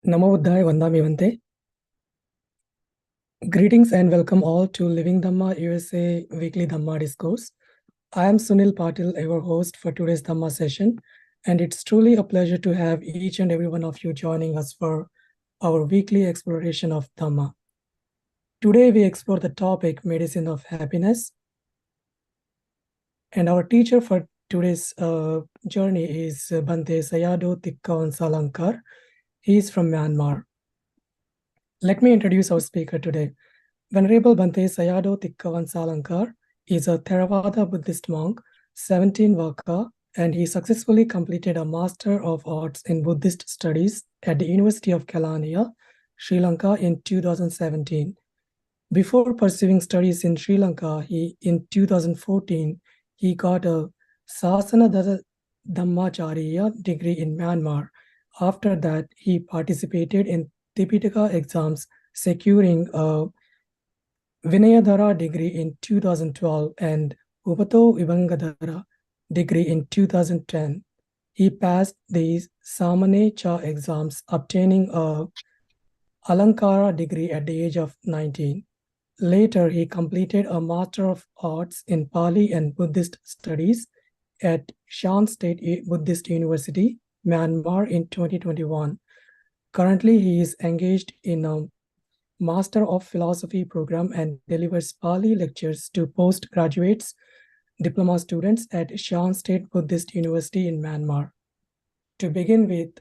Namo Buddhaya Vandami Vante. Greetings and welcome all to Living Dhamma USA Weekly Dhamma Discourse. I am Sunil Patil, your host for today's Dhamma session, and it's truly a pleasure to have each and every one of you joining us for our weekly exploration of Dhamma. Today we explore the topic Medicine of Happiness, and our teacher for today's journey is Bhante Sayadaw Tikkhavamsalankara. He is from Myanmar. Let me introduce our speaker today. Venerable Bhante Sayadaw Tikkhavamsalankara is a Theravada Buddhist monk, 17 Vaka, and he successfully completed a Master of Arts in Buddhist Studies at the University of Kelaniya, Sri Lanka in 2017. Before pursuing studies in Sri Lanka, in 2014, he got a Sasana Dhammacharya degree in Myanmar. After that, he participated in Tipitaka exams, securing a Vinayadhara degree in 2012 and Upato Vivangadhara degree in 2010. He passed these Samane Cha exams, obtaining a Alankara degree at the age of 19. Later, he completed a Master of Arts in Pali and Buddhist Studies at Shan State Buddhist University, Myanmar in 2021. Currently, he is engaged in a Master of Philosophy program and delivers Pali lectures to postgraduates, diploma students at Shan State Buddhist University in Myanmar. To begin with,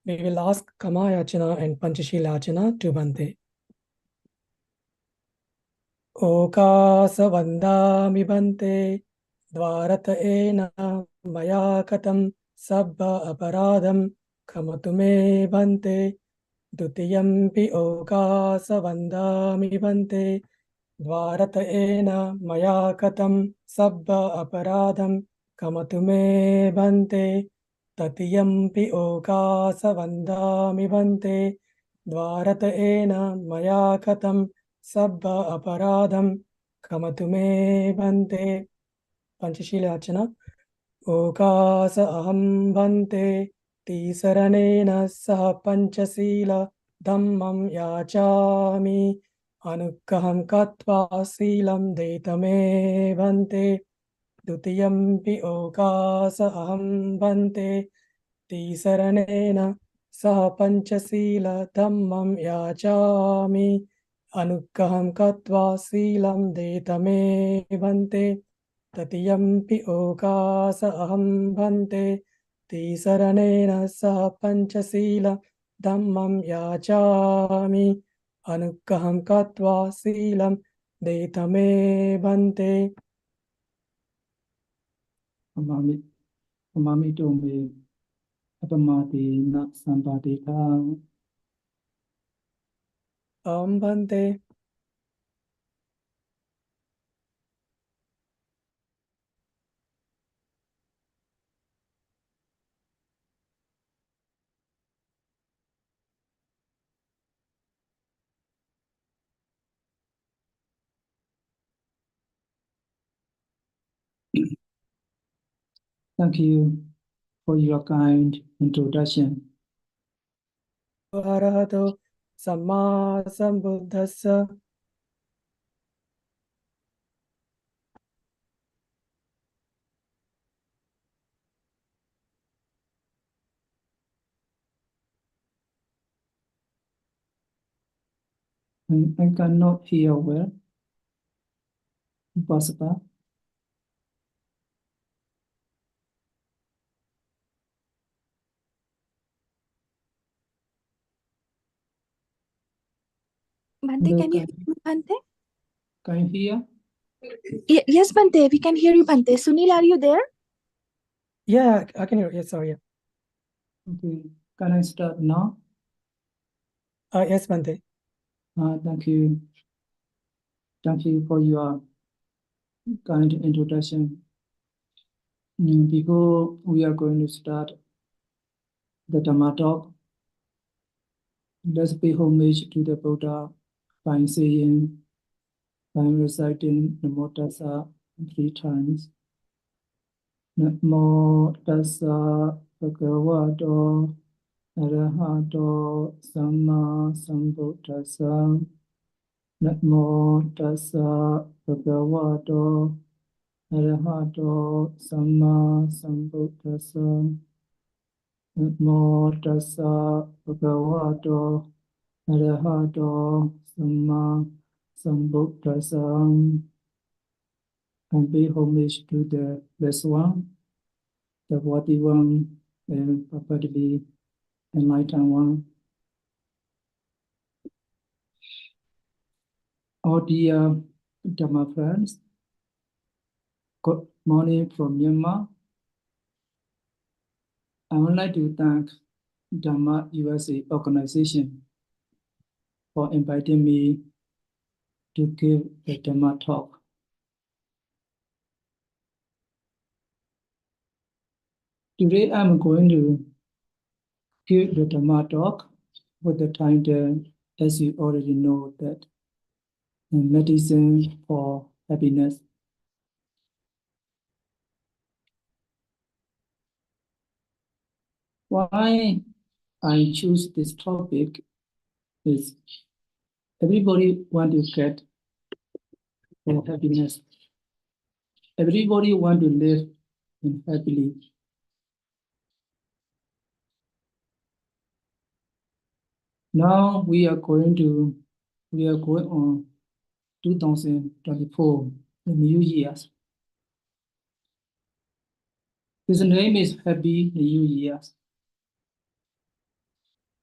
we will ask Kamayachana and Panchashilachana to Bhante. Okasa vandami Bhante, dvarata ena maya katam sabba aparadam kamatume Bhante. Dutiyampi okasa vandami Bhante, dvarata ena maya katam sabba aparadam kamatume Bhante. Tatiyampi okasa vandami Bhante, dvarata ena maya katam sabba aparadam kamatume Bhante. Panchashilachana. Okasa aham Bhante, Tisaranena saha panchasila dhammam yachami, anukkaham katva silam detame Bhante. Dutiyampi okasa aham Bhante, Tisaranena saha panchasila dhammam yachami, anukkaham katva silam detame Bhante. Tatiyampi okasa aham Bhante, Tisaranena saha panchasila dhammam yachami, anukkaham katva silam detame Bhante. Amami tome apamati na sampati ka. Bhante. Thank you for your kind introduction. Arahato Samma Sambuddhassa. I cannot hear well. Possible. Bhante, can you hear me, Bhante? Can you hear? Yes, Bhante, we can hear you, Bhante. Sunil, are you there? Yeah, I can hear you. Yes, sorry. Okay. Can I start now? Yes, Bhante. Thank you. Thank you for your kind introduction. Before we are going to start the Dhamma talk, let's pay homage to the Buddha by saying, by reciting Namo Tassa 3 times. Namo Tassa Bhagavato Arahato Samma Sambuddhassa. Namo Tassa Bhagavato Arahato Samma Sambuddhassa. Namo Tassa Bhagavato Arahato Samma Sambuddhassa. And pay homage to the Blessed One, the Worthy One, and perfectly enlightened one. All dear Dhamma friends, good morning from Myanmar. I would like to thank Dhamma USA organization for inviting me to give a Dhamma talk. Today I'm going to give the Dhamma talk with the title, as you already know, that medicine for happiness. Why I choose this topic is everybody want to get happiness. Everybody want to live in happily. Now we are going on 2024, the New Year's. His name is Happy New Year's.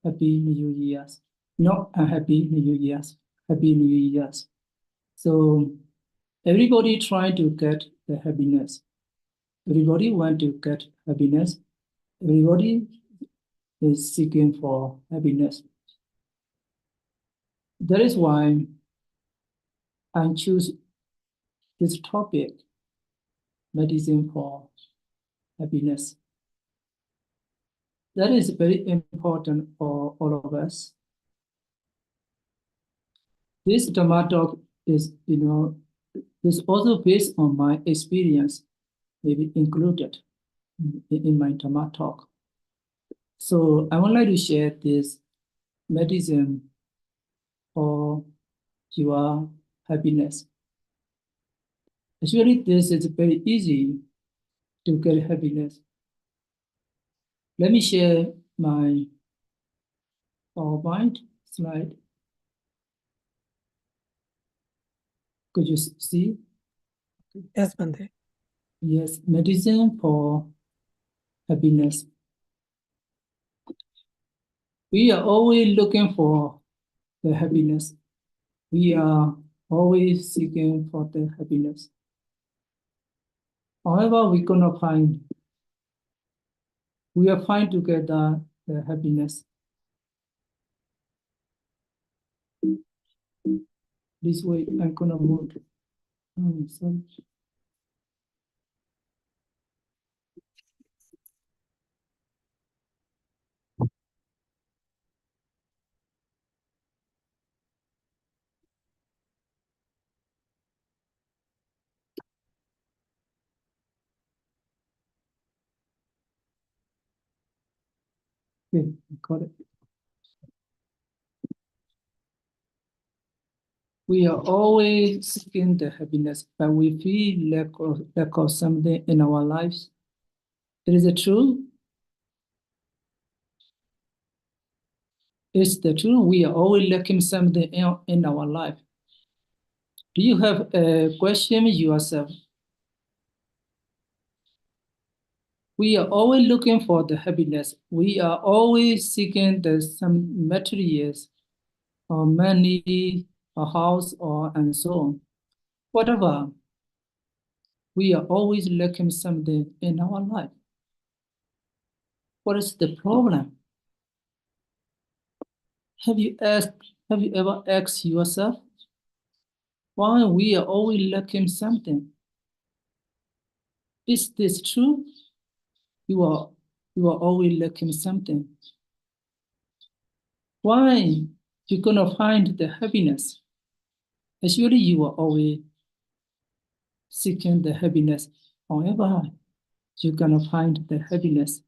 Happy New Year's. Not Unhappy New Year's. Happy New Year's. So everybody trying to get the happiness. Everybody want to get happiness. Everybody is seeking for happiness. That is why I choose this topic, medicine for happiness. That is very important for all of us. This Dhamma talk is, is also based on my experience, maybe included in my Dhamma talk. So I would like to share this medicine for your happiness. Actually, this is very easy to get happiness. Let me share my PowerPoint slide. Could you see? Yes, Bante. Yes, medicine for happiness. We are always looking for the happiness. We are always seeking for the happiness. However, we cannot find. We are fine to get the happiness. This way, I'm gonna move. Sorry. Okay, got it. We are always seeking the happiness, but we feel lack of something in our lives. Is it true? It's the truth. We are always lacking something in our life. Do you have a question yourself? We are always looking for the happiness. We are always seeking some materials or money, a house, or and so on. Whatever. We are always lacking something in our life. What is the problem? Have you ever asked yourself why we are always lacking something? Is this true? You are always lacking something. Why you gonna find the happiness? Actually, you are always seeking the happiness. However, you're gonna find the happiness.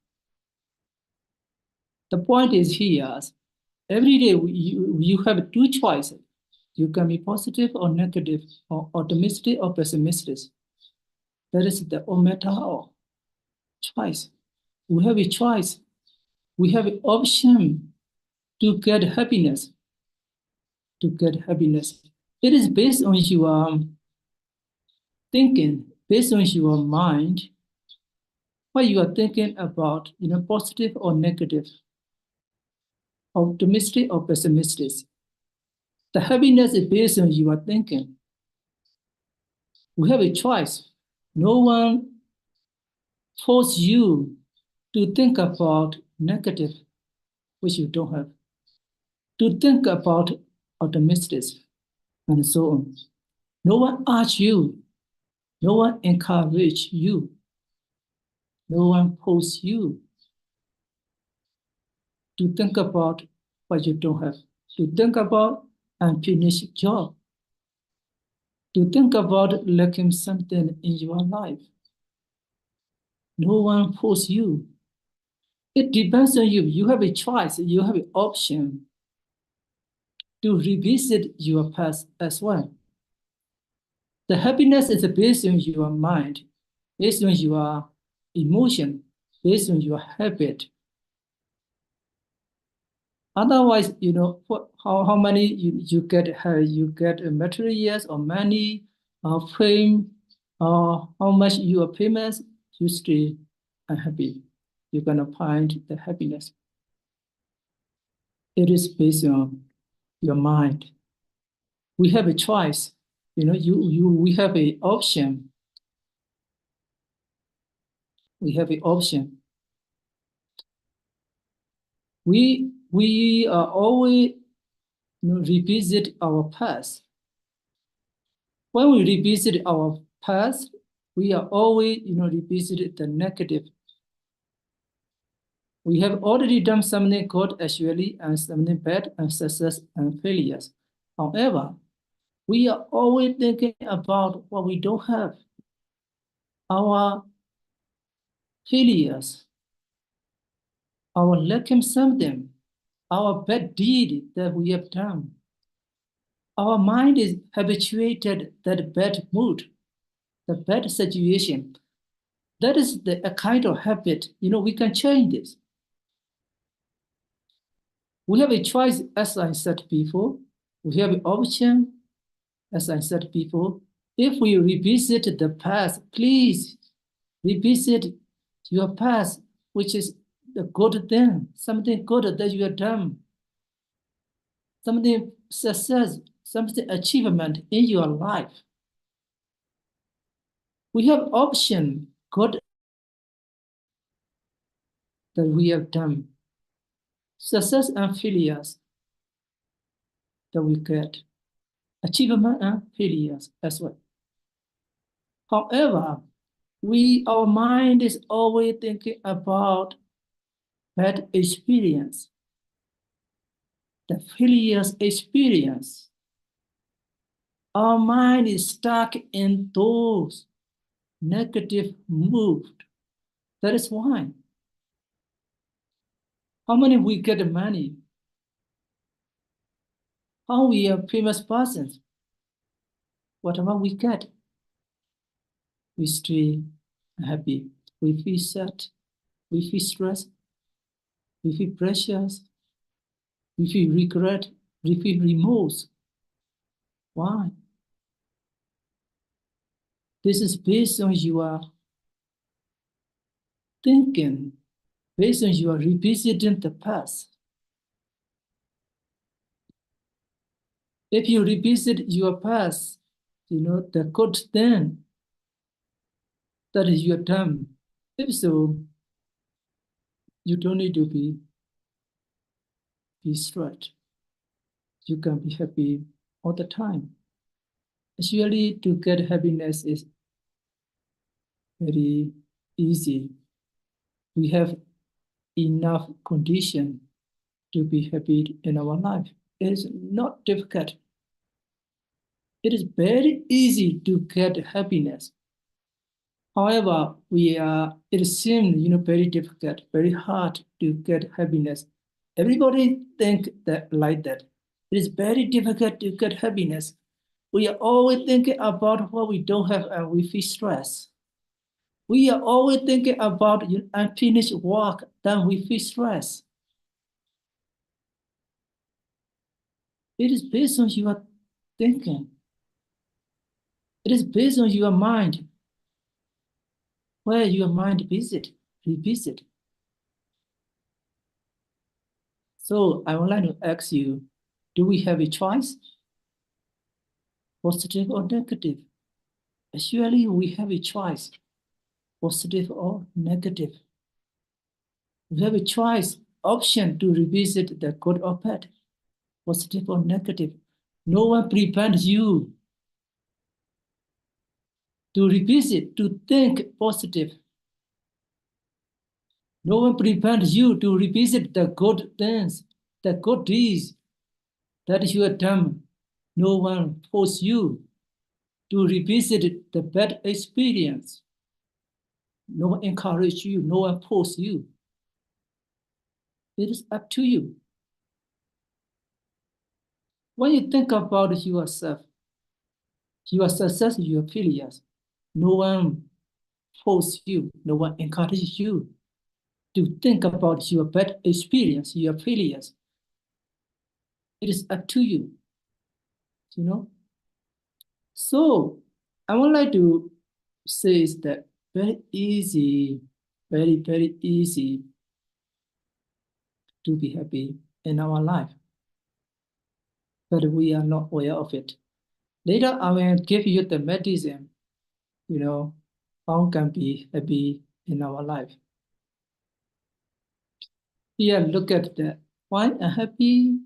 The point is here, every day you have two choices. You can be positive or negative, or optimistic or pessimistic. That is the matter of choice. We have a choice. We have an option to get happiness. To get happiness. It is based on your thinking, based on your mind, what you are thinking about, positive or negative, optimistic or pessimistic. The happiness is based on your thinking. We have a choice. No one forces you to think about negative, which you don't have, to think about optimistic, and so on. No one asks you. No one encourages you. No one forces you to think about what you don't have, to think about unfinished job, to think about lacking something in your life. No one forces you. It depends on you. You have a choice. You have an option to revisit your past as well. The happiness is based on your mind, based on your emotion, based on your habit. Otherwise, how many you get materials or money or fame or how much you are famous, you stay unhappy. You're gonna find the happiness. It is based on your mind. We have a choice. We have an option. We have an option. We are always revisit our past. When we revisit our past, we are always revisit the negative. We have already done something good actually and something bad and success and failures. However, we are always thinking about what we don't have, our failures, our lacking something, our bad deed that we have done. Our mind is habituated that bad mood, the bad situation. That is a kind of habit. We can change this. We have a choice, as I said before. We have an option, as I said before. If we revisit the past, please revisit your past, which is the good thing, something good that you have done, something success, something achievement in your life. We have option, good that we have done, success and failures that we get, achievement and failures as well. However, our mind is always thinking about bad experience, the failures experience. Our mind is stuck in those negative moods. That is why. How many we get money? How we are famous persons? Whatever we get, we stay happy. We feel sad. We feel stressed. We feel pressures. We feel regret. We feel remorse. Why? This is based on your thinking, based on your revisiting the past. If you revisit your past, the good thing that is your done. If so, you don't need to be stressed. You can be happy all the time. Actually, to get happiness is very easy. We have enough condition to be happy in our life. It is not difficult. It is very easy to get happiness. However, it seems very difficult, very hard to get happiness Everybody think that like that. It is very difficult to get happiness. We are always thinking about what we don't have and we feel stress. We are always thinking about unfinished work, then we feel stress. It is based on your thinking. It is based on your mind. Where your mind revisit. So I would like to ask you, do we have a choice? Positive or negative? Surely we have a choice, positive or negative. We have a choice, option to revisit the good or bad, positive or negative. No one prevents you to revisit, to think positive. No one prevents you to revisit the good things, the good deeds that you have done. No one forces you to revisit the bad experience. No one encourages you, no one forces you. It is up to you. When you think about yourself, your success, your failures, no one forces you, no one encourages you to think about your bad experience, your failures. It is up to you, you know. So I would like to say is that very easy, very easy to be happy in our life, but we are not aware of it. Later, I will give you the medicine, how can be happy in our life. Here, look at that. Why unhappy?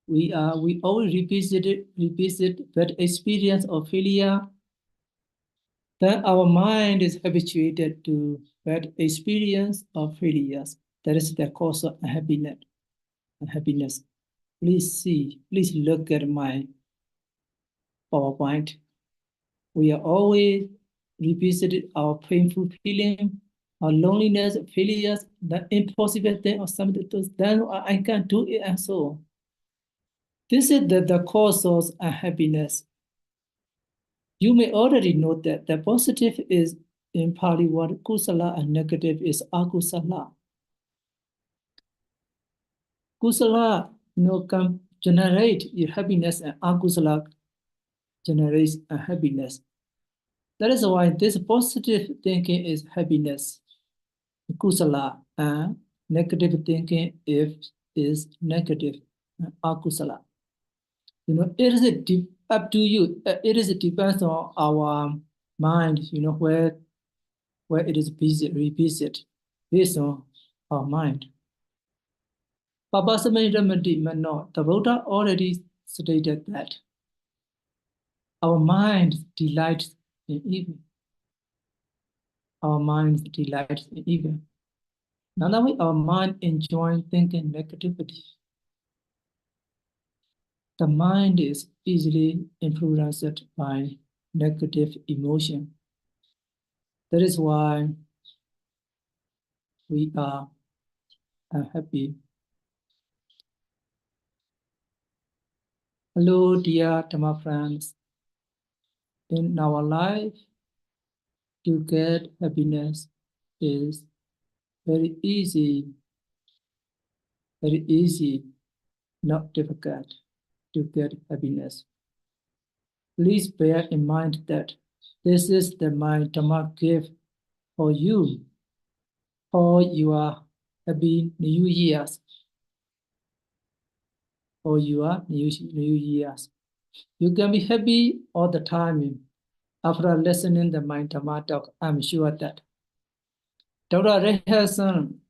We always revisit that experience of failure. Then our mind is habituated to that experience of failures. That is the cause of unhappiness. Please look at my PowerPoint. We are always revisiting our painful feeling, our loneliness, failures, the impossible thing or something. Then I can't do it and so on. This is the cause of unhappiness. You may already know that the positive is in Pali word kusala and negative is akusala. Kusala, can generate your happiness and akusala generates unhappiness. That is why this positive thinking is happiness, kusala, and negative thinking is negative, akusala. It is up to you. It depends on our mind. Where it is revisit based on our mind. Papa Samedamati Mano, the Buddha already stated that our mind delights in evil. Our mind delights in evil. Now that way, our mind enjoys thinking negativity. The mind is easily influenced by negative emotion. That is why we are unhappy. Hello, dear Dhamma friends. In our life, to get happiness is very easy, not difficult to get happiness. Please bear in mind that this is the mind Dhamma gift for you, for your happy New Year's, for your New Year's. You can be happy all the time after listening to the Mind Dhamma talk. I'm sure that Dr. Ray Harrison,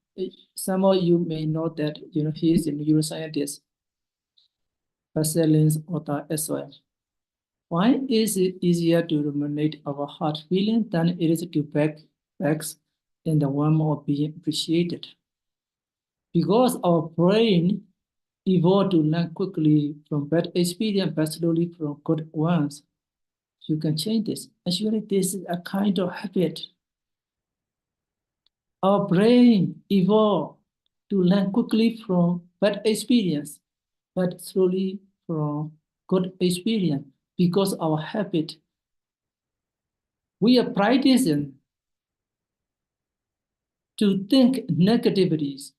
some of you may know that he is a neuroscientist, best-selling author as well. Why is it easier to ruminate our heart feeling than it is to back in the warmth of being appreciated? Because our brain evolved to learn quickly from bad experience, but slowly from good ones. You can change this. Actually, this is a kind of habit. Our brain evolved to learn quickly from bad experience, but slowly from good experience, because our habit. We are practicing to think negativities.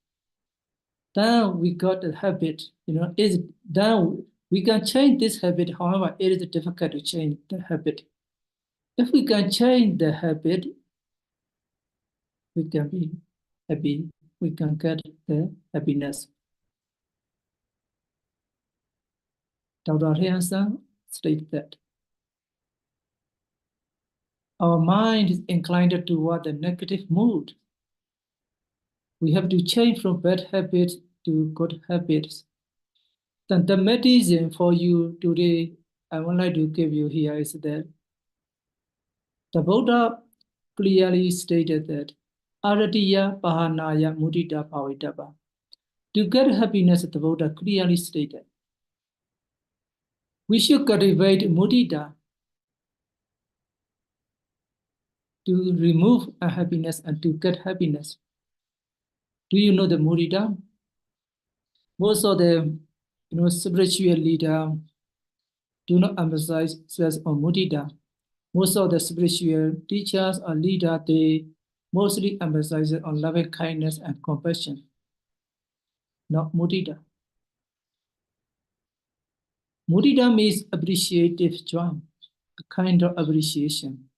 Then we got a habit, then we can change this habit. However, it is difficult to change the habit. If we can change the habit, we can be happy. We can get the happiness. Dr. Hansen stated that our mind is inclined toward the negative mood. We have to change from bad habits to good habits. Then the medicine for you today, I would like to give you here is that the Buddha clearly stated that Aratiya Pahanaya Mudita Pavitapa. To get happiness, the Buddha clearly stated, we should cultivate mudita to remove unhappiness and to get happiness. Do you know the mudita? Most of the spiritual leaders do not emphasize stress on mudita. Most of the spiritual teachers or leaders, they mostly emphasize on loving kindness and compassion, not mudita. Mudita means appreciative joy, a kind of appreciation.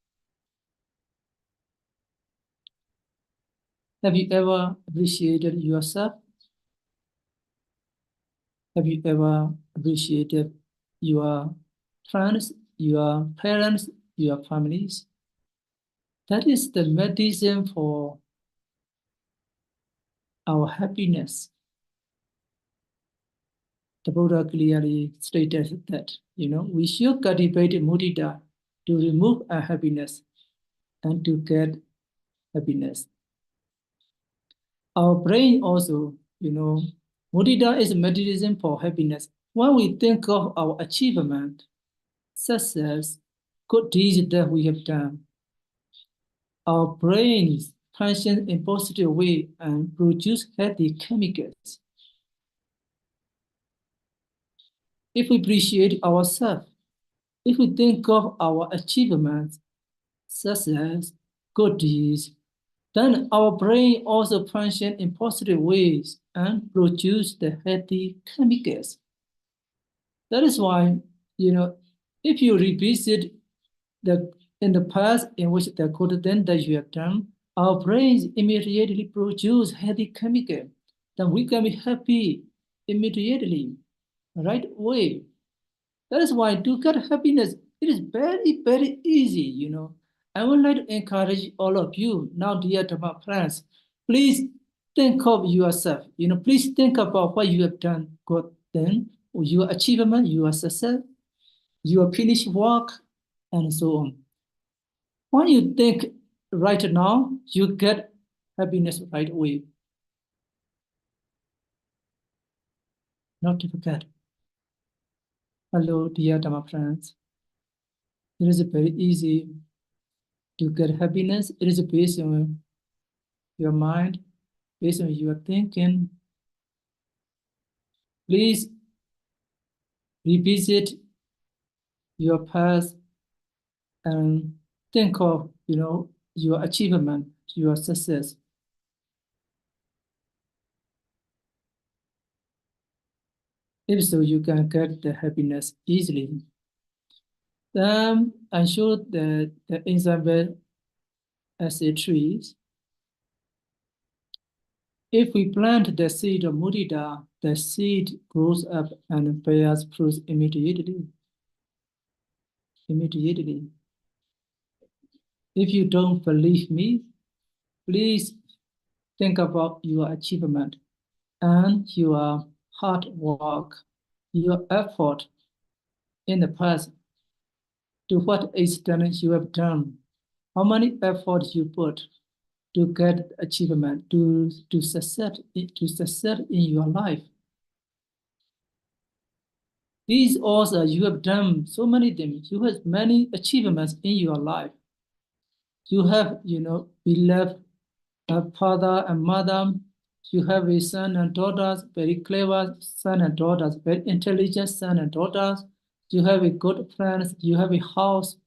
Have you ever appreciated yourself? Have you ever appreciated your friends, your parents, your families? That is the medicine for our happiness. The Buddha clearly stated that, we should cultivate mudita to remove unhappiness and to get happiness. Our brain also, mudita is medicine for happiness. When we think of our achievement, success, good deeds that we have done, our brains function in positive way and produce healthy chemicals. If we appreciate ourselves, if we think of our achievements, success, good deeds, then our brain also function in positive ways and produce the healthy chemicals. That is why, if you revisit in the past in which the good thing that you have done, our brains immediately produce healthy chemical. Then we can be happy immediately, right away. That is why to get happiness, it is very, very easy, I would like to encourage all of you now, dear Dhamma friends, please think of yourself, please think about what you have done good then, your achievement, your success, your finished work, and so on. When you think right now, you get happiness right away. Not to forget. Hello, dear Dhamma friends. It is very easy to get happiness. It is based on your mind, based on your thinking. Please revisit your past and think of, your achievement, your success. If so, you can get the happiness easily. Then I showed the example as a tree. If we plant the seed of mudita, the seed grows up and bears fruit immediately. Immediately. If you don't believe me, please think about your achievement and your hard work, your effort in the past. To what extent you have done, how many efforts you put to get achievement, to succeed in your life. These also, you have done so many things. You have many achievements in your life. You have, beloved father and mother. You have a son and daughters, very clever son and daughters, very intelligent son and daughters. You have a good friends, you have a house,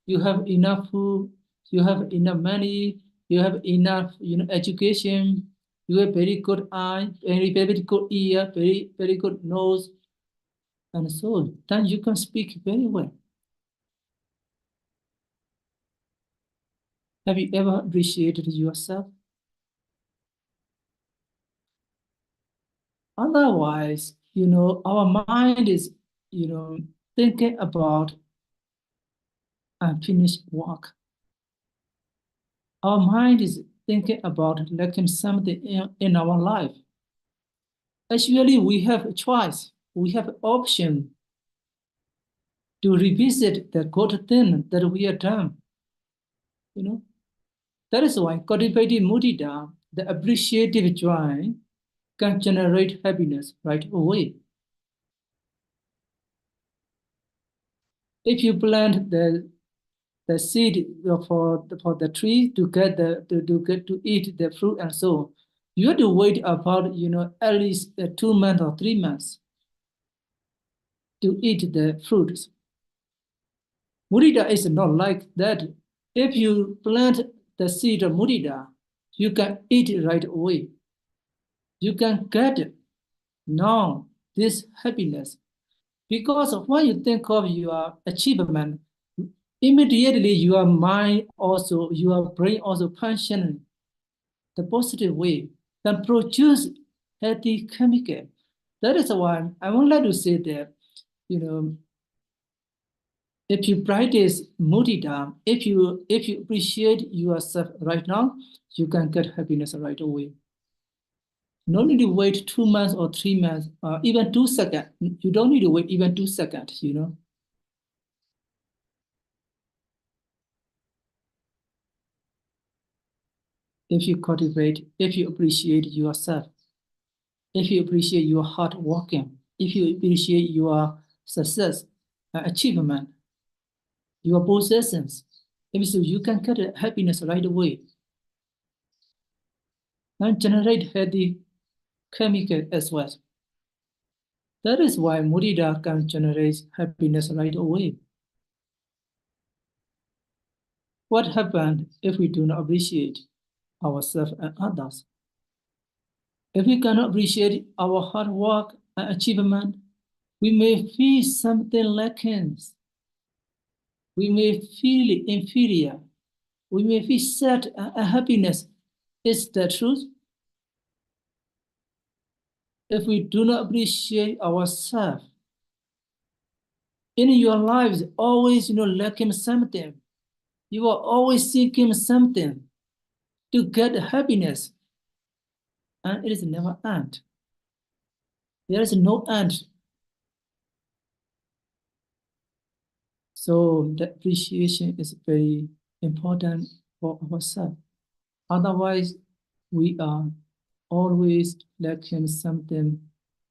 you have enough food, you have enough money, you have enough, education, you have very good eye, very good ear, very good nose, and so then you can speak very well. Have you ever appreciated yourself? Otherwise, our mind is, thinking about unfinished work. Our mind is thinking about lacking something in our life. Actually, we have a choice. We have an option to revisit the good thing that we have done. That is why cultivating mudita, the appreciative joy, can generate happiness right away. If you plant the seed for the tree to get to eat the fruit and so, you have to wait about at least 2 months or 3 months to eat the fruits. Mudita is not like that. If you plant the seed of mudita, you can eat it right away. You can get now this happiness. Because when you think of your achievement, immediately your mind also, your brain also function the positive way, then produce healthy chemical. That is why I would like to say that, if you practice mudita, if you appreciate yourself right now, you can get happiness right away. No need to wait 2 months or 3 months, or even 2 seconds. You don't need to wait even 2 seconds, If you cultivate, if you appreciate yourself, if you appreciate your hard working, if you appreciate your success, achievement, your possessions, so you can get happiness right away and generate healthy chemical as well. That is why mudita can generate happiness right away. What happens if we do not appreciate ourselves and others? If we cannot appreciate our hard work and achievement, we may feel something lacking. We may feel inferior. We may feel sad and unhappiness. Is that truth? If we do not appreciate ourselves, in your lives, always lacking something. You are always seeking something to get happiness, and it is never end. There is no end. So the appreciation is very important for ourselves. Otherwise, we are always lacking something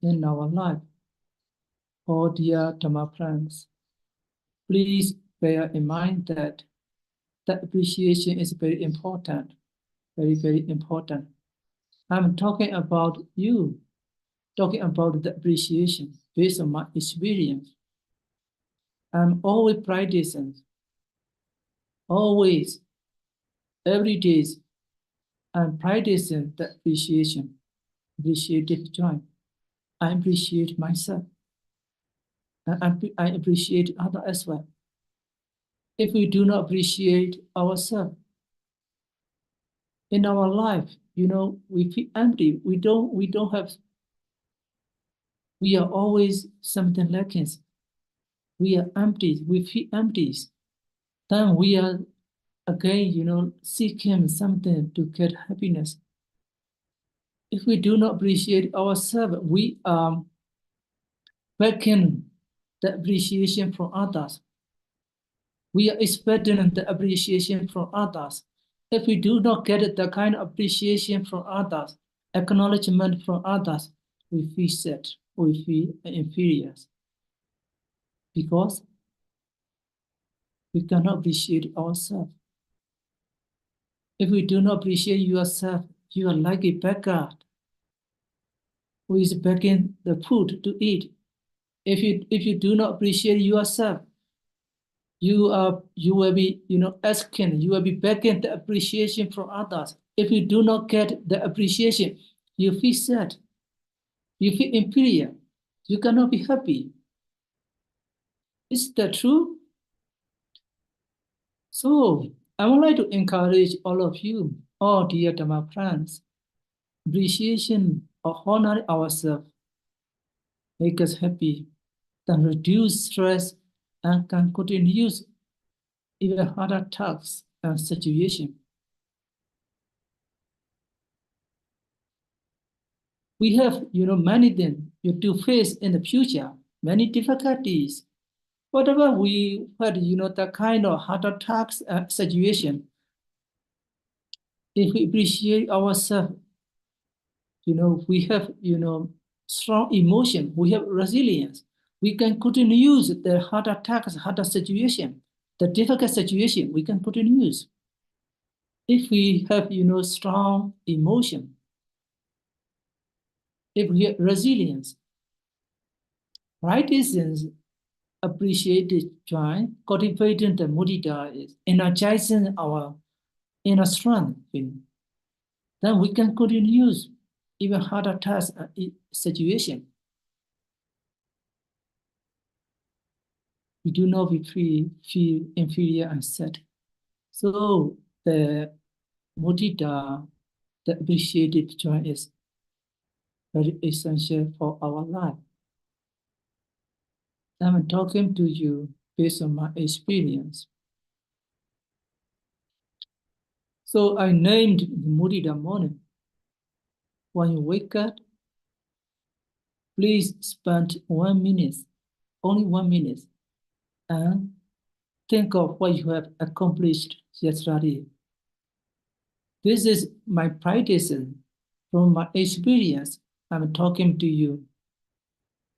in our life. Oh dear Dhamma friends, please bear in mind that the appreciation is very important, very, very important. I'm talking about you, talking about the appreciation based on my experience. I'm always practicing, always, every day, I'm practicing the appreciation, appreciative joy. I appreciate myself, and I appreciate others as well. If we do not appreciate ourselves in our life, we feel empty. We don't have. We are always something lacking. We are empty. We feel empty. Then we are again, seeking something to get happiness. If we do not appreciate ourselves, we are backing the appreciation from others. We are expecting the appreciation from others. If we do not get the kind of appreciation from others, acknowledgement from others, we feel sad, we feel inferior. Because we cannot appreciate ourselves. If we do not appreciate yourself, you are like a beggar. who is packing the food to eat. If you do not appreciate yourself, you will be asking, you will be begging the appreciation from others. If you do not get the appreciation, you feel sad, you feel inferior, you cannot be happy. Is that true? So I would like to encourage all of you, all dear Dharma friends, appreciation of honoring ourselves make us happy, can reduce stress, and can continue even harder tasks and situations. We have many things to face in the future, many difficulties. Whatever we had, the kind of harder tasks and situation, if we appreciate ourselves, we have strong emotion, we have resilience, we can continue the harder tasks, harder situation, the difficult situation, we can continue. If we have strong emotion, if we have resilience, practicing appreciated joy, cultivating the mudita is energizing our inner strength. Then we can continue even harder tasks and situation. We do not feel inferior and sad. So the mudita, the appreciated joy is very essential for our life. I'm talking to you based on my experience. So I named the mudita morning. When you wake up, please spend 1 minute, only 1 minute, and think of what you have accomplished yesterday. This is my practice from my experience. I'm talking to you.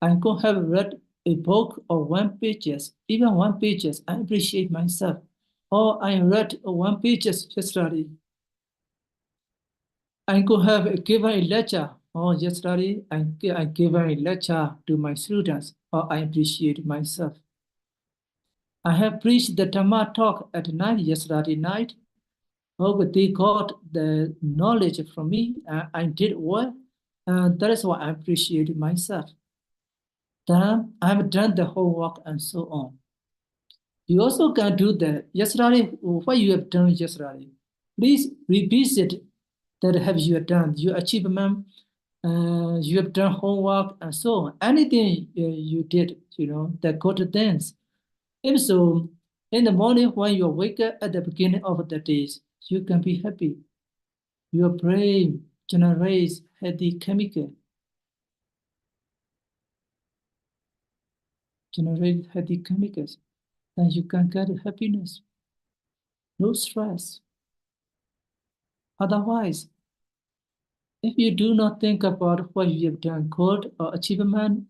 I could have read a book of 1 page, even 1 page, I appreciate myself. Or I read 1 page yesterday. I could have given a lecture. Or yesterday, I gave a lecture to my students, or I appreciate myself. I have preached the Dhamma talk at night yesterday night. Oh, they got the knowledge from me. I did well. And that is why I appreciate myself. Then I've done the homework and so on. You also can do that. Yesterday, what you have done yesterday, please revisit that have you done, your achievement, you have done homework and so on. Anything you did, the good things. If so, in the morning when you wake up at the beginning of the day, you can be happy. Your brain generates healthy chemical. Generate healthy chemicals, then you can get happiness. No stress. Otherwise, if you do not think about what you have done, good or achievement,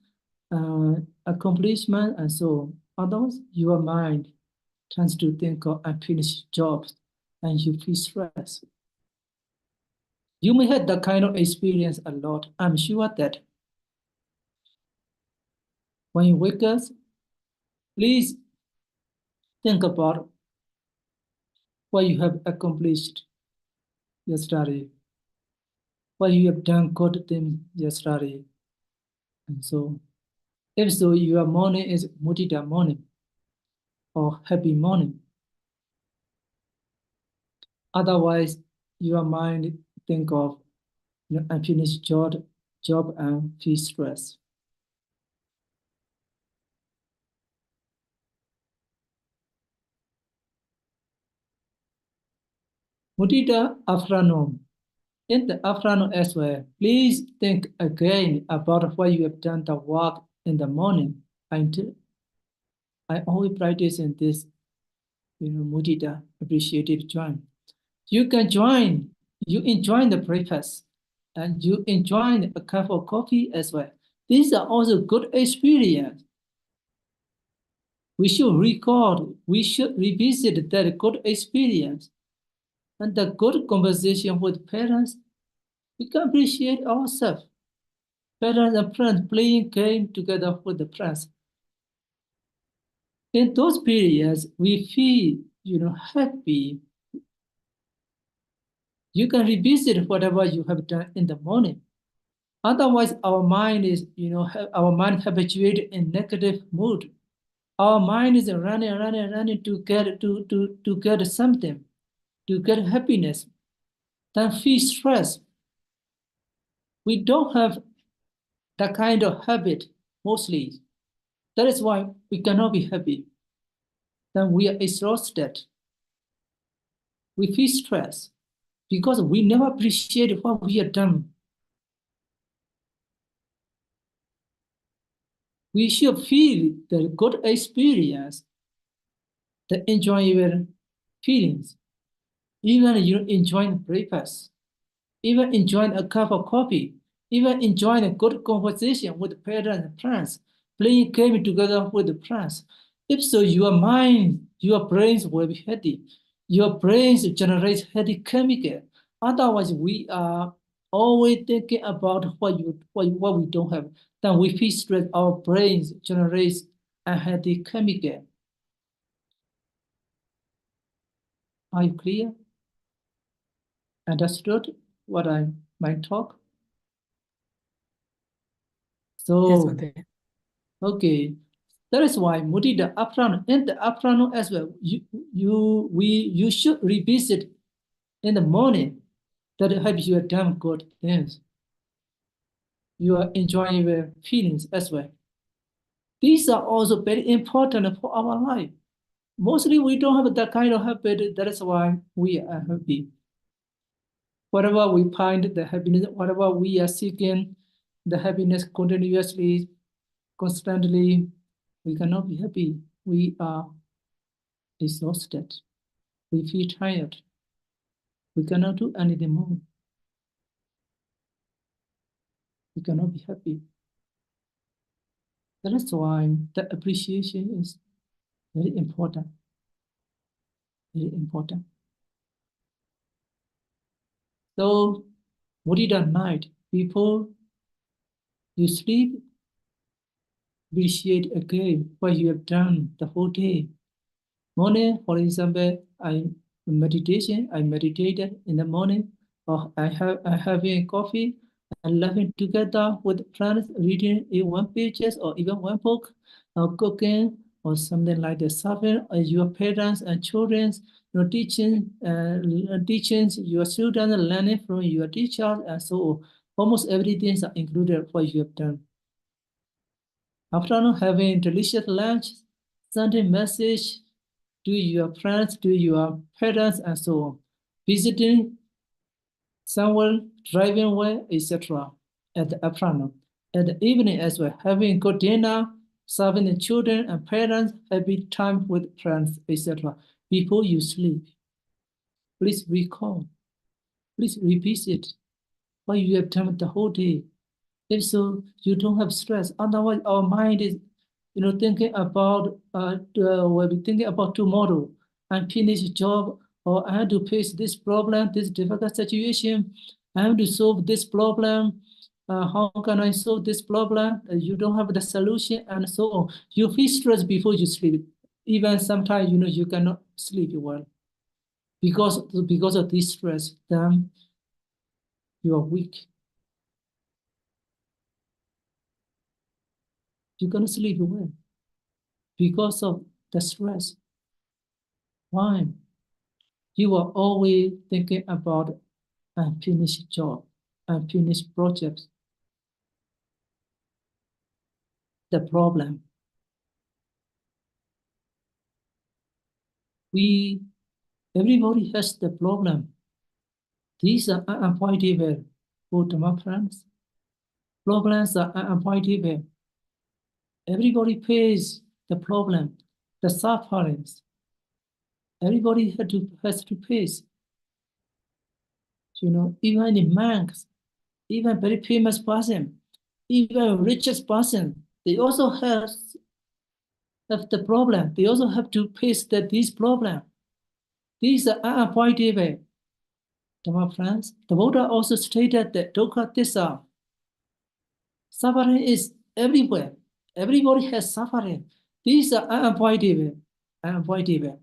accomplishment, and so on, otherwise your mind tends to think of unfinished jobs and you feel stress. You may have that kind of experience a lot. I'm sure that when you wake up, please think about what you have accomplished yesterday, what you have done good things yesterday, and so if so, your morning is mudita morning or happy morning. Otherwise, your mind think of unfinished job and feel stress. Mudita afternoon. In the afternoon as well, please think again about what you have done the work in the morning. I always practice in this, mudita, appreciative joy. You can join, you enjoy the breakfast, and you enjoy a cup of coffee as well. These are also good experience. We should record, we should revisit that good experience and the good conversation with parents. We can appreciate ourselves. parents and friends playing game together with the friends. In those periods, we feel, happy. You can revisit whatever you have done in the morning. Otherwise, our mind is, our mind habituated in negative mood. Our mind is running to get something, to get happiness, then feel stress. We don't have that kind of habit mostly. That is why we cannot be happy. Then we are exhausted. We feel stress because we never appreciate what we have done. We should feel the good experience, the enjoyable feelings, even enjoying breakfast, even enjoying a cup of coffee, even enjoying a good conversation with parents and friends, playing game together with the friends. If so, your mind, your brains will be healthy. Your brains generate healthy chemical. Otherwise, we are always thinking about what we don't have. Then we feel stressed. Our brains generate unhealthy chemical. Are you clear? Understood what I might talk? So, Yes, Bhante. okay. That is why Mudi the afternoon, in the afternoon as well, you should revisit in the morning that helps you done good things. You are enjoying your feelings as well. These are also very important for our life. Mostly we don't have that kind of habit. That is why we are happy. Whatever we find the happiness, whatever we are seeking, the happiness continuously, constantly, we cannot be happy. We are exhausted. We feel tired. We cannot do anything more. We cannot be happy. That is why the appreciation is very important. Very important. So, what did at night? Before you sleep, appreciate again what you have done the whole day. Morning, for example, I meditated in the morning, or I having coffee and laughing together with friends, reading in one pages or even one book, or cooking or something like that. Serving your parents and children, teaching your students, learning from your teachers, and so on. Almost everything is included what you have done. Afternoon, having delicious lunch, sending message to your friends, to your parents, and so on. Visiting someone, driving away, etc. at the afternoon. At the evening as well, having good dinner, serving the children and parents, happy time with friends, etc. Before you sleep, please recall, please revisit what you have done the whole day. If so, you don't have stress. Otherwise, our mind is, thinking about, we'll be thinking about tomorrow and finish job, or I have to face this problem, this difficult situation. I have to solve this problem. How can I solve this problem? You don't have the solution, and so on. You feel stressed before you sleep. Even sometimes, you cannot sleep well because of this stress. Then you are weak. You cannot sleep well because of the stress. Why? You are always thinking about unfinished job, unfinished projects. The problem. Everybody has the problem. These are unavoidable. For my friends, problems are unavoidable. Everybody pays the problem, the sufferings. Everybody has to face. Even the monks, even very famous person, even richest person, they also have the problem. They also have to face this problem. These are unavoidable. My friends, the Buddha also stated that dukkha tissa. Suffering is everywhere. Everybody has suffering. These are unavoidable. Unavoidable.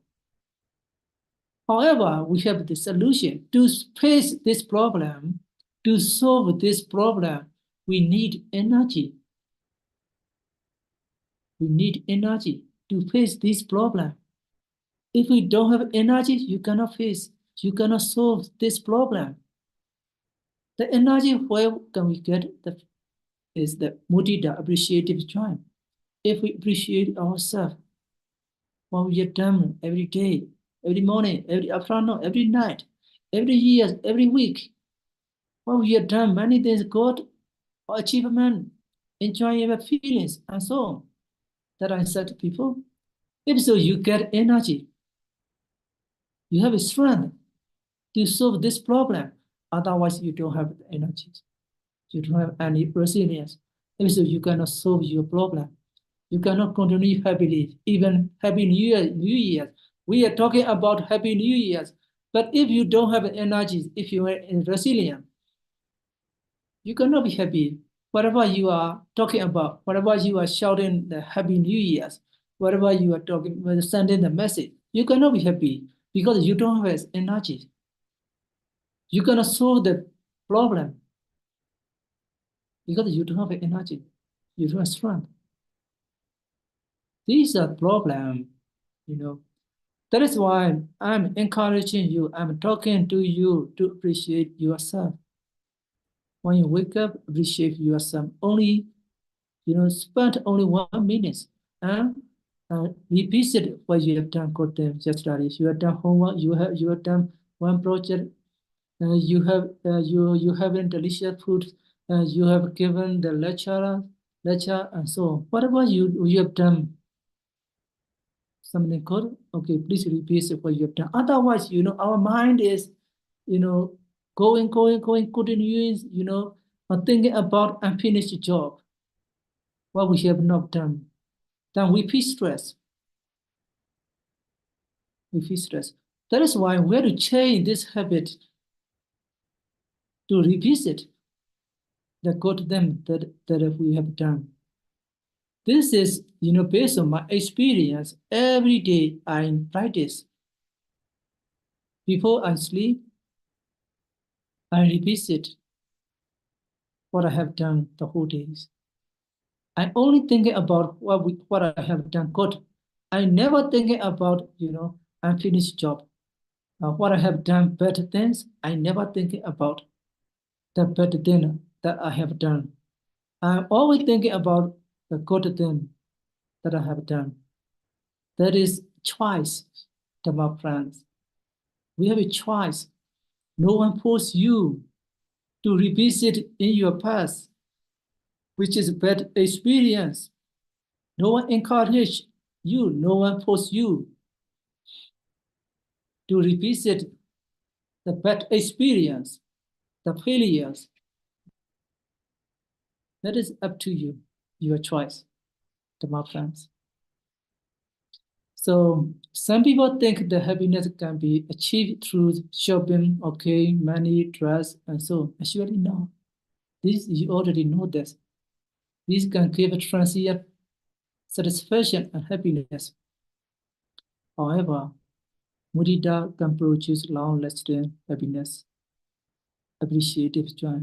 However, we have the solution to face this problem. To solve this problem, we need energy. We need energy to face this problem. If we don't have energy, you cannot solve this problem. The energy, where can we get is the mudita, appreciative joy. If we appreciate ourselves, what we have done every day, every morning, every afternoon, every night, every year, every week, what we have done, many things good, or achievement, enjoyable feelings, and so on, that I said to people. If so, you get energy. You have a strength to solve this problem. Otherwise, you don't have energy. You don't have any resilience. If so, you cannot solve your problem. You cannot continue happily, even Happy New Year. We are talking about Happy New Year's. But if you don't have energy, if you are resilient, you cannot be happy. Whatever you are talking about, whatever you are shouting the Happy New Year's, whatever you are talking, sending the message, you cannot be happy because you don't have energy. You cannot solve the problem because you don't have energy. You don't have strength. These are problems, you know. That is why I'm encouraging you, I'm talking to you to appreciate yourself. When you wake up, appreciate yourself. Only, spend only 1 minute. Repeat it what you have done good things yesterday. You have done homework, you have done one project, you have in delicious food, you have given the lecture and so on. Whatever you have done something good, okay, please repeat what you have done. Otherwise, our mind is, going, continuing, thinking about unfinished job, what we have not done. Then we feel stress. We feel stress. That is why we have to change this habit to revisit the good thing that we have done. This is, based on my experience. Every day I practice. Before I sleep, I revisit what I have done the whole days. I only thinking about what I have done good. I never thinking about, unfinished job. What I have done better things, I never thinking about the better thing that I have done. I'm always thinking about the good thing that I have done. That is choice, my friends. We have a choice. No one forces you to revisit in your past, which is a bad experience. No one encourages you. No one forces you to revisit the bad experience, the failures. That is up to you, your choice, my friends. So some people think the happiness can be achieved through shopping, okay, money, dress, and so on. Actually, no. You already know this. These can give transient satisfaction and happiness. However, mudita can produce long-lasting happiness, appreciative joy.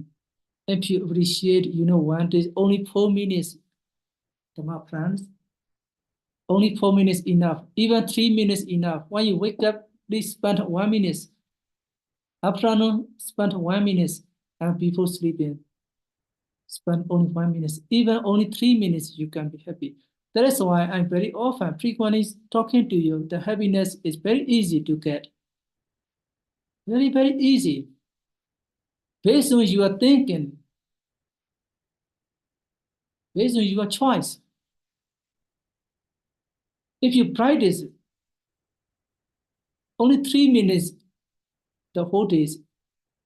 If you appreciate, one day, only 4 minutes, my friends, only 4 minutes enough, even 3 minutes enough. When you wake up, please spend 1 minute. Afternoon, spend 1 minute, and before sleeping, spend only 1 minute. Even only 3 minutes, you can be happy. That is why I'm very often, frequently talking to you. The happiness is very easy to get. Very, very easy. Based on your thinking, based on your choice. If you practice only 3 minutes the whole days,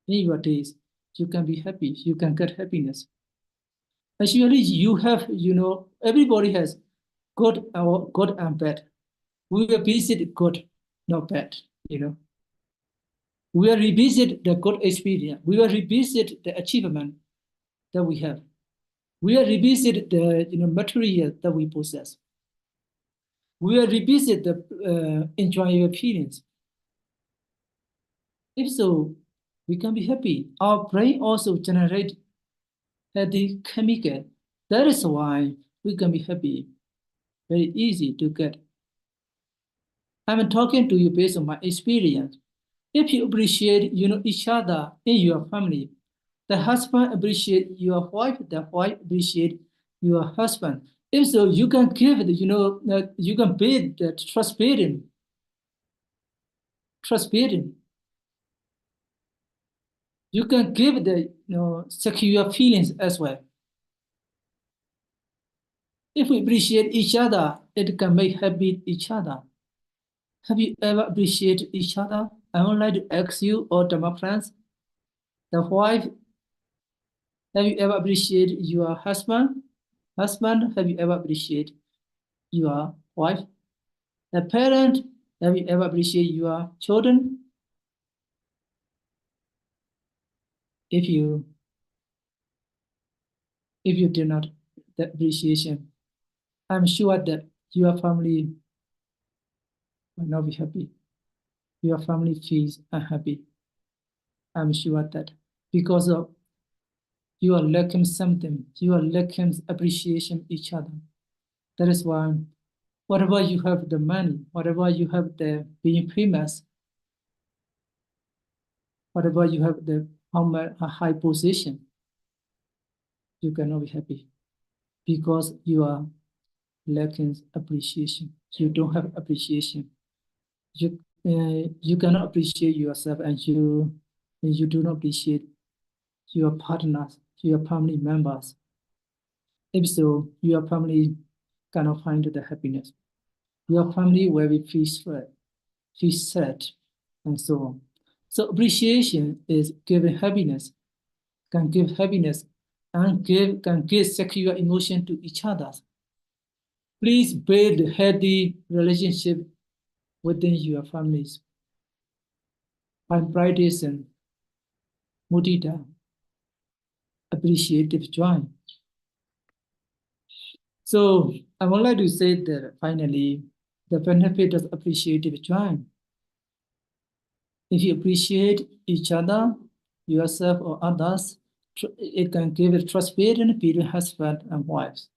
in your days, you can be happy. You can get happiness. Actually, you have, everybody has good and bad. We will visit good, not bad, We will revisit the good experience. We will revisit the achievement that we have. We will revisit the material that we possess. We will revisit the enjoyable feelings. If so, we can be happy. Our brain also generates healthy chemical. That is why we can be happy. Very easy to get. I'm talking to you based on my experience. If you appreciate each other in your family, the husband appreciate your wife, the wife appreciate your husband. If so, you can give it, you can build that trust building. Trust building. You can give the secure feelings as well. If we appreciate each other, it can make happy each other. Have you ever appreciated each other? I would like to ask you, or Dhamma friends, the wife, have you ever appreciated your husband? Husband, have you ever appreciated your wife? The parent, have you ever appreciated your children? If you did not the appreciation, I'm sure that your family will not be happy. Your family feels unhappy. I'm sure that because of you are lacking something, you are lacking appreciation each other. That is why whatever you have the money, whatever you have the being famous, whatever you have the a high position, you cannot be happy because you are lacking appreciation. You don't have appreciation. You cannot appreciate yourself, and you do not appreciate your partners, your family members. If so, your family cannot find the happiness. Your family will be feel sad, and so on. So appreciation is giving happiness, can give happiness, and can give secure emotion to each other. Please build a healthy relationship within your families by practicing mudita, appreciative joy. So I would like to say that finally, the benefit of appreciative joy. If you appreciate each other, yourself or others, it can give a trust-building between husband and wives,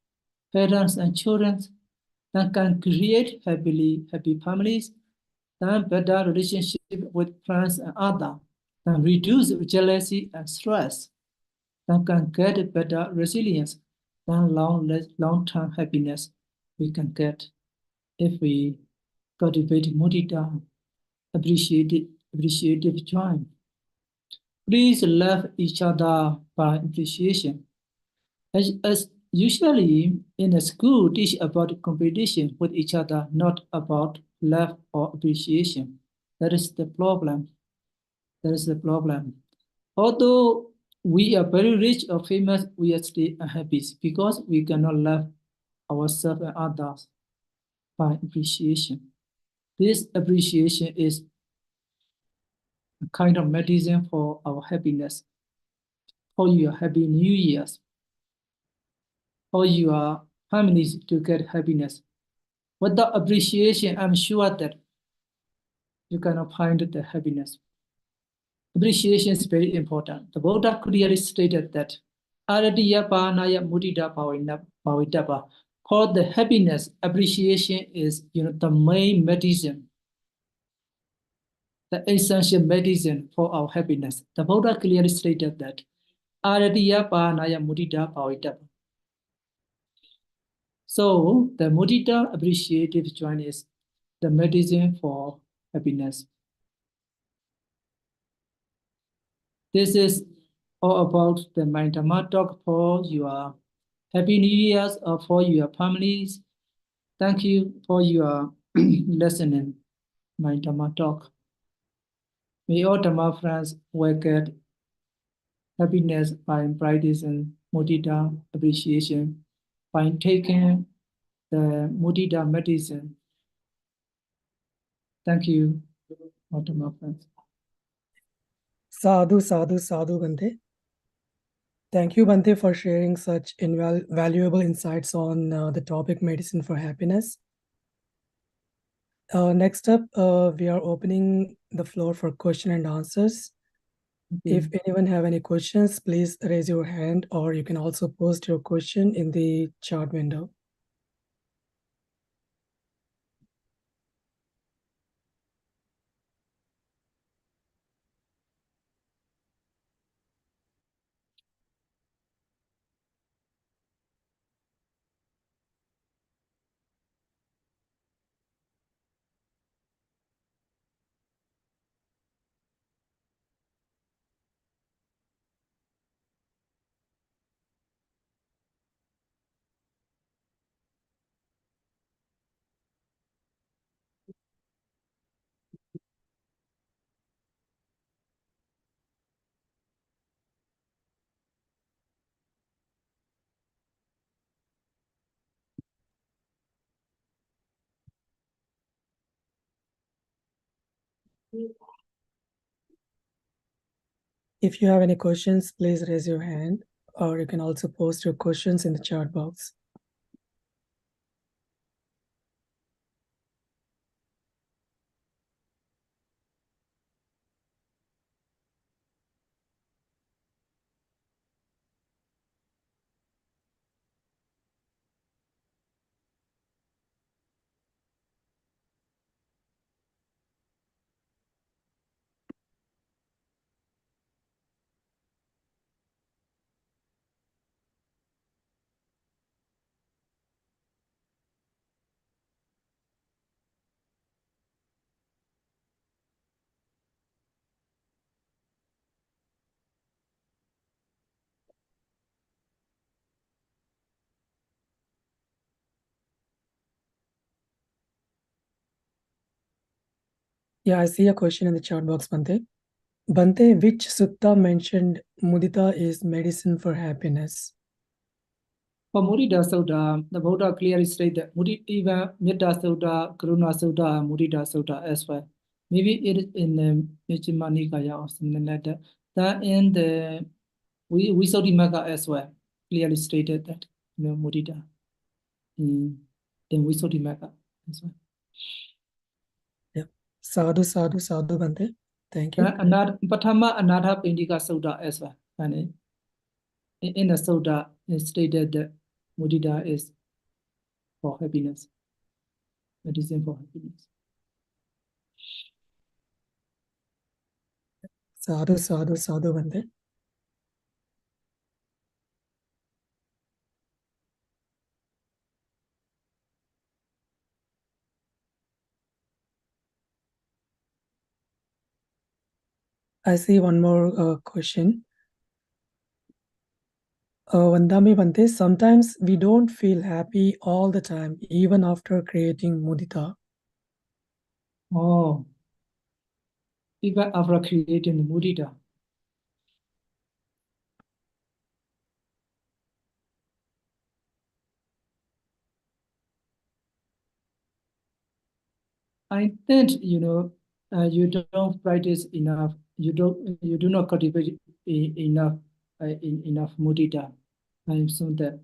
parents and children, that can create happy families, then better relationship with friends and others, then reduce jealousy and stress, then can get better resilience, then long-term happiness we can get if we cultivate mudita, appreciative joy. Please love each other by appreciation. As usually in a school, teach about competition with each other, not about love or appreciation. That is the problem. That is the problem. Although we are very rich or famous, we are still unhappy because we cannot love ourselves and others by appreciation. This appreciation is a kind of medicine for our happiness, for your happy New Year's, for your families to get happiness. Without appreciation, I'm sure that you cannot find the happiness. Appreciation is very important. The Buddha clearly stated that Aradiya Panaya Mudita Pavitapa. For the happiness, appreciation is the main medicine, the essential medicine for our happiness. The Buddha clearly stated that Aradiya Panaya Mudita Pavitapa. So the mudita appreciative joy is the medicine for happiness. This is all about the My Dhamma talk for your Happy New Year's or for your families. Thank you for your listening, My Dhamma talk. May all Dhamma friends will get happiness by practicing mudita appreciation, by taking the mudita medicine. Thank you, all Dhamma friends. Sadhu, sadhu, sadhu, Bante. Thank you, Bante, for sharing such valuable insights on the topic medicine for happiness. Next up, we are opening the floor for question and answers. If anyone have any questions, please raise your hand, or you can also post your question in the chat window. If you have any questions, please raise your hand, or you can also post your questions in the chat box. Yeah, I see a question in the chat box, Bante. Bante, which sutta mentioned mudita is medicine for happiness? For Mudita Sutta, the Buddha clearly stated even Metta Sutta, Karuna Sutta, and Mudita Sutta as well. Maybe it is in the Majjhima Nikaya or something like that. That in the Visuddhimagga as well, clearly stated that Mudita in Visuddhimagga as well. Yeah. Sadhu, sadhu, sadhu, Bante. Thank you. Patama Anatha Pindika Sutta as well. And in the Sutta, it stated that Mudita is for happiness, medicine for happiness. Sadhu, sadhu, sadhu, Bante. I see one more question. Vandami Bante, sometimes we don't feel happy all the time, even after creating mudita. Oh, even after creating mudita. I think you don't practice enough. You do not cultivate enough enough mudita. I'm so that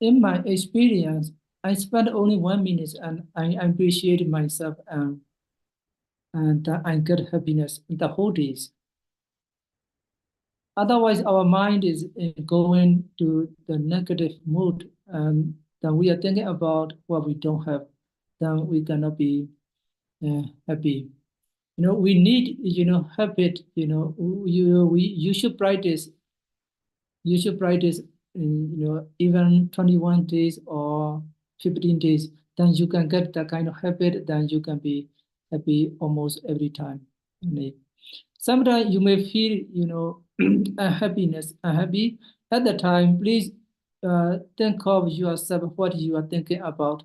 in my experience, I spend only 1 minute and I appreciate myself and I get happiness the whole days. Otherwise, our mind is going to the negative mood, and then we are thinking about what we don't have. Then we cannot be happy. We need habit. You should practice. You should practice. Even 21 days or 15 days. Then you can get that kind of habit. Then you can be happy almost every time. Sometimes you may feel, unhappy. At the time, please think of yourself, what you are thinking about.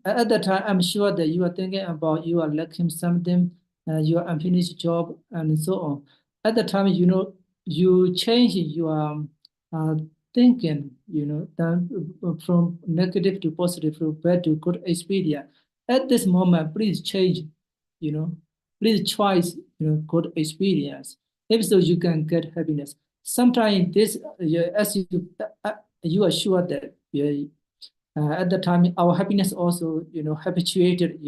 At the time, I'm sure that you are thinking about you are lacking something, your unfinished job, and so on. At the time, you change your thinking, then from negative to positive, from bad to good experience. At this moment, please change, please try, good experience. If so, you can get happiness. sometimes this, as you are sure that at the time our happiness also, habituated,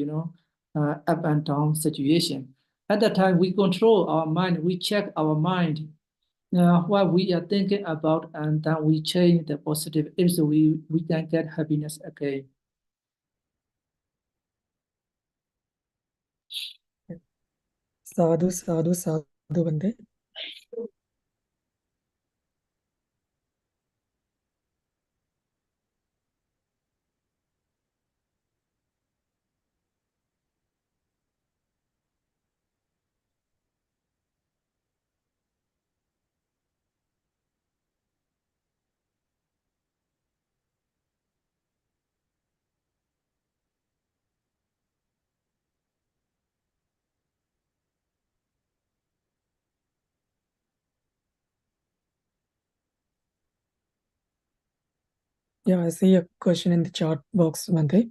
up and down situation. At the time we control our mind, we check our mind, what we are thinking about, and then we change the positive. If so, we can get happiness again. Sadhu, sadhu, sadhu, Bante. Yeah, I see a question in the chat box, Bante.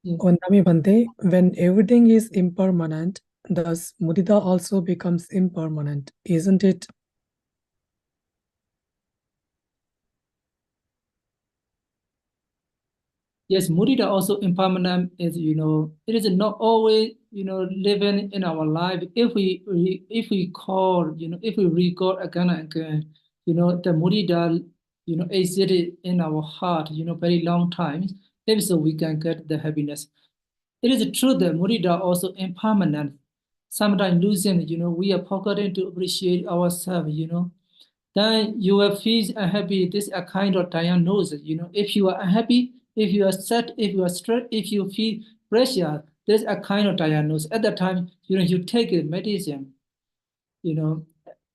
Yeah. Ondami Bante, when everything is impermanent, thus mudita also becomes impermanent, isn't it? Yes, mudita also impermanent is, it is not always, living in our life. If we call, if we record again and again, the mudita, existed in our heart, very long time. If so, we can get the happiness. It is true that mudita also impermanent. Sometimes losing, we are forgetting to appreciate ourselves, then you will feel unhappy. This is a kind of diagnosis. If you are unhappy, if you are sad, if you are stressed, if you feel pressure, there's a kind of diagnosis. At that time, you take a medicine.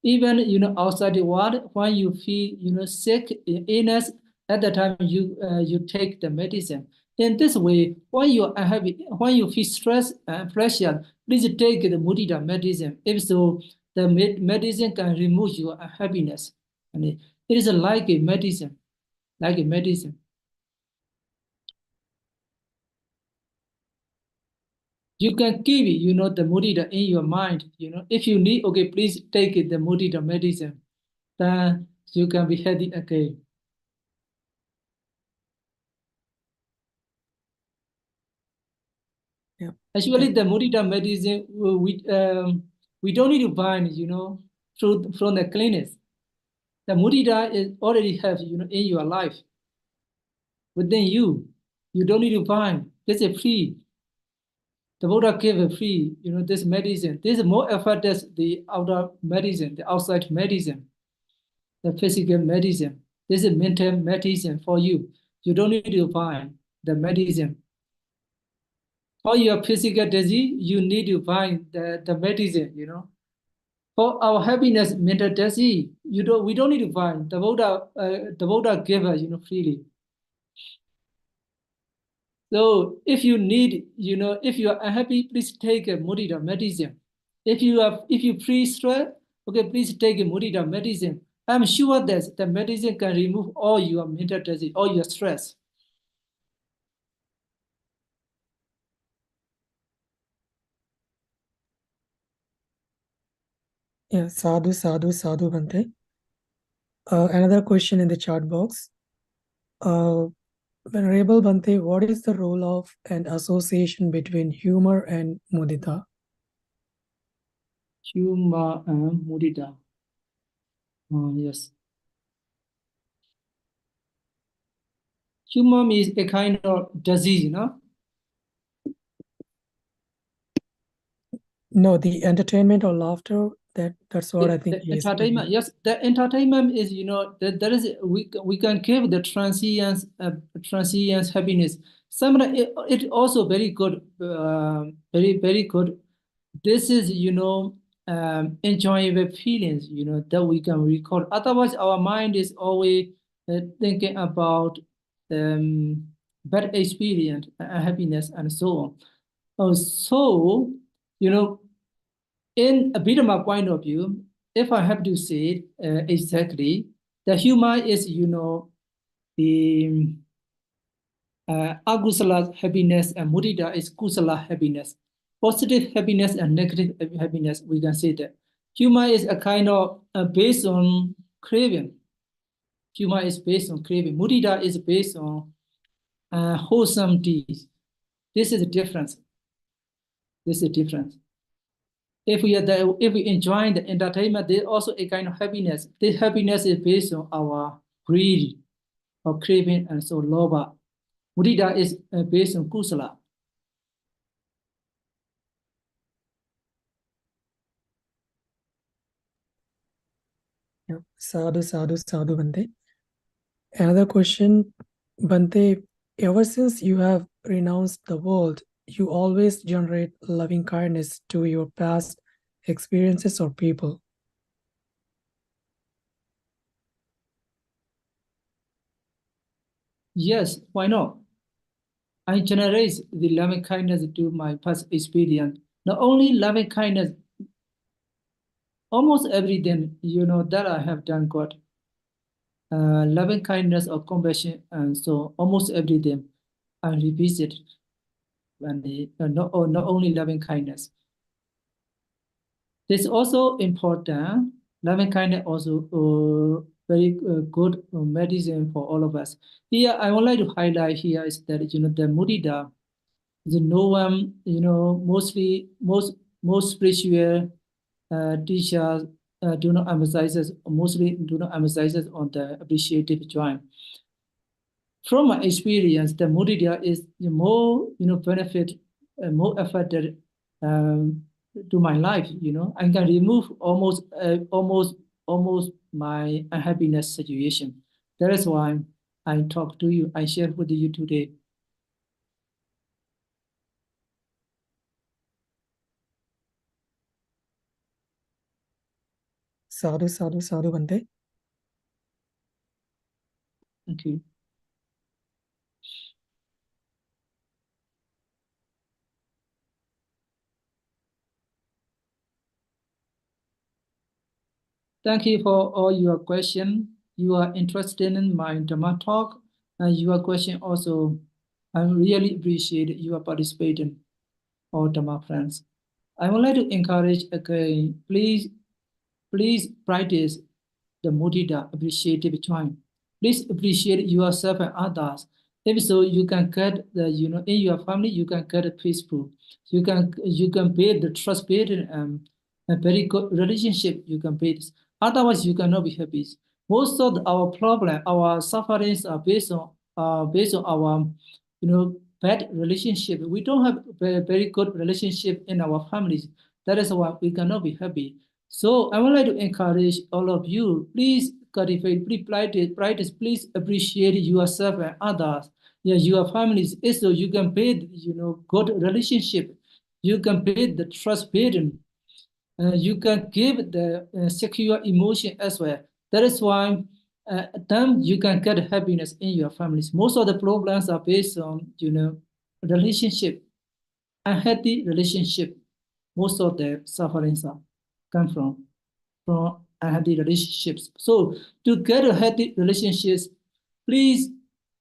Even outside the world, when you feel sick, illness, at the time you take the medicine. In this way, when you are unhappy, when you feel stress and pressure, please take the mudita medicine. If so, the medicine can remove your unhappiness. And it is like a medicine, like a medicine. You can keep the mudita in your mind. If you need, okay, please take the mudita medicine. Then you can be healthy again. Yeah. Actually, the mudita medicine, we don't need to find, from the clinics. The mudita is already have, in your life, within you. You don't need to find. This is free. The Buddha gave it free, this medicine. This is more effort than the outer medicine, the outside medicine, the physical medicine. This is mental medicine for you. You don't need to find the medicine. For your physical disease, you need to find the medicine, For our happiness, mental disease, we don't need to find. The Buddha gave us, freely. So if you need, if you are unhappy, please take a mudita medicine. If you feel stress, okay, please take a mudita medicine. I'm sure that the medicine can remove all your mental disease, all your stress. Yeah, sadhu, sadhu, sadhu, Bante. Another question in the chat box. Venerable Bante, what is the role of an association between humor and mudita? Humor and mudita. Yes. Humor is a kind of disease, No, the entertainment or laughter, that's what I think The he is entertainment, speaking. yes, the entertainment is, there is we can give the transience happiness. Sometimes it also very good, very good. This is enjoyable feelings, that we can record. Otherwise, our mind is always thinking about bad experience, happiness, and so on. So, in a bit of my point of view, if I have to say it exactly, the humor is, the agusala happiness, and mudita is kusala happiness. Positive happiness and negative happiness, we can say that. Humor is a kind of based on craving. Humor is based on craving. Mudita is based on wholesome deeds. This is the difference. This is the difference. If we enjoy the entertainment, there's also a kind of happiness. This happiness is based on our greed or craving, and so lobha. Mudita is based on kusala. Yeah. Sadhu, sadhu, sadhu, Bante. Another question, Bante, ever since you have renounced the world, you always generate loving kindness to your past experiences or people. Yes, why not? I generate the loving kindness to my past experience. Not only loving kindness, almost everything, that I have done good. Loving kindness or compassion, and so almost everything I revisit. And not only loving kindness. This also important. Loving kindness also very good medicine for all of us. Here, I would like to highlight here is that the mudita, no one mostly most spiritual teachers do not emphasize mostly do not emphasize on the appreciative joy. From my experience, the mudita is more benefit, more effective to my life. I can remove almost my unhappiness situation. That is why I talk to you. I share with you today. Sadhu, sadhu, sadhu, Bante. Thank you. Thank you for all your questions. You are interested in my Dhamma talk, and your question also, I really appreciate your participating, all Dhamma friends. I would like to encourage again, please practice the mudita, appreciative joy. Please appreciate yourself and others. If so, you can get the, in your family, you can get a peaceful. You can build the trust building a very good relationship you can build. Otherwise, you cannot be happy. Most of our problem, our sufferings are based on our, bad relationship. We don't have very good relationship in our families. That is why we cannot be happy. So I would like to encourage all of you, please cultivate, please practice, please appreciate yourself and others, your families, so you can build, good relationship. You can build the trust building. You can give the secure emotion as well. That is why then you can get happiness in your families. Most of the problems are based on, relationship, unhealthy relationship. Most of the sufferings come from unhealthy relationships. So to get a healthy relationships, please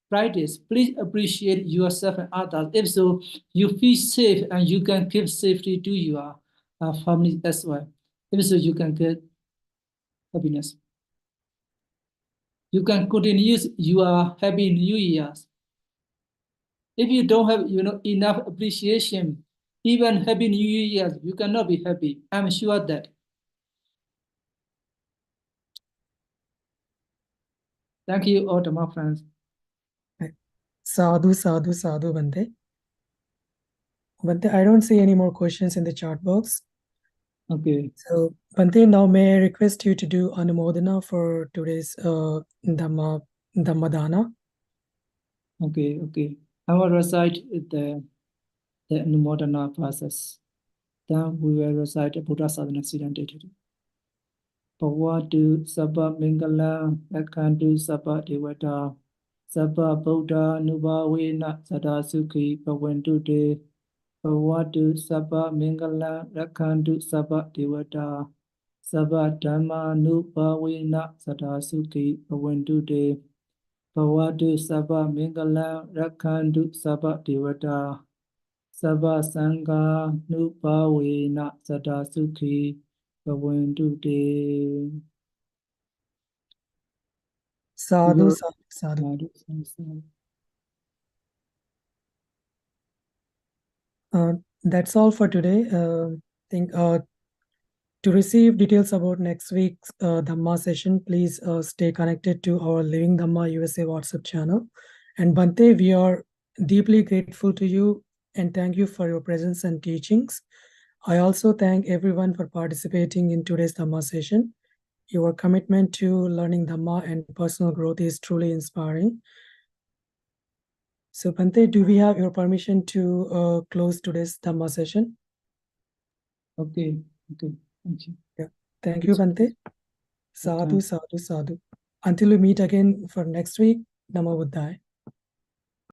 practice, please appreciate yourself and others. If so, you feel safe and you can give safety to your family as well. If so, you can get happiness. You can continue your happy New Year's. If you don't have enough appreciation, even happy New Year's, you cannot be happy. I'm sure that. Thank you, all my friends. Sadhu, sadhu, sadhu, Bante. Bante, I don't see any more questions in the chat box. Okay. So, Bante, now may I request you to do Anumodana for today's Dhammadana? Okay. I will recite the Anumodana process. Then we will recite Buddha Sadhana Siddhanta. Bhavatu Sabba Mingala Akhantu Sabba Devata Sabba Buddha Nubhavena Sada Sukhi Bhavantu Te Bhavatu Sabba Mingala Akhantu Sabba Devata Sabba Dhamma Nubhavena Sada Sukhi Bhavantu Te Bhavatu Sabba Mingala Rakhantu Sabba Devata Sabba Sangha Nubhavena Sada Sukhi Bhavantu Te. Sadhu, Your- sadhu, sadhu. Sadhu, sadhu, sadhu. That's all for today. Think to receive details about next week's Dhamma session, please stay connected to our Living Dhamma USA WhatsApp channel. And Bhante, we are deeply grateful to you and thank you for your presence and teachings. I also thank everyone for participating in today's Dhamma session. Your commitment to learning Dhamma and personal growth is truly inspiring. So, Bhante, do we have your permission to close today's Dhamma session? Okay, okay, thank you. Thank you, Bhante. Sadhu, thanks. sadhu, sadhu. Until we meet again for next week, Namo Buddhaya.